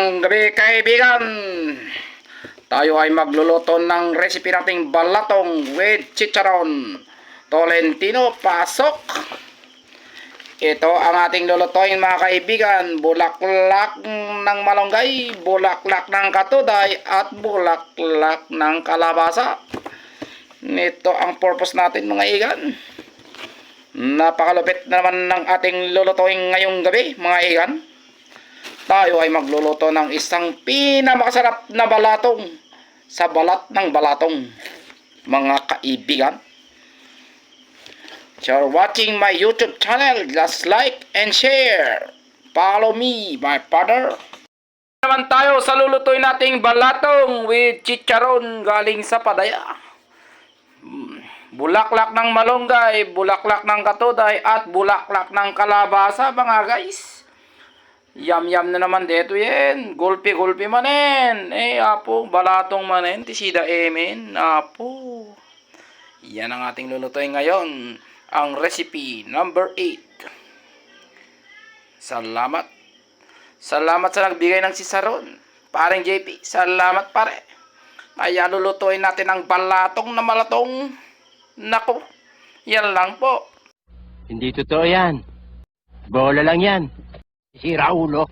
Magandang gabi kaibigan. Tayo ay magluluto ng recipe nating balatong with chicharon. Tolentino, pasok. Ito ang ating lulutuin mga kaibigan. Bulaklak ng malunggay, bulaklak ng katuday, at bulaklak ng kalabasa. Ito ang purpose natin mga igan. Napakalupit naman ng ating lulutuin ngayong gabi mga igan. Tayo ay magluluto ng isang pinakamasarap na balatong sa balat ng balatong mga kaibigan. You're watching my YouTube channel. Just like and share. Follow me, my partner. Naman tayo sa lulutuin nating balatong with chicharon galing sa Padaya. Bulaklak ng malunggay, bulaklak ng katuday, at bulaklak ng kalabasa mga guys. Yam-yam na naman dito yan. Gulpi-gulpi manen. Apo, balatong manen. Tisida emin. Apo. Yan ang ating lulutuin ngayon. Ang recipe number 8. Salamat. Salamat sa nagbigay ng sisaron. Pareng JP, salamat pare. Kaya lulutuin natin ang balatong na malatong. Nako, yan lang po. Hindi totoo yan. Bola lang yan. Sira ulo.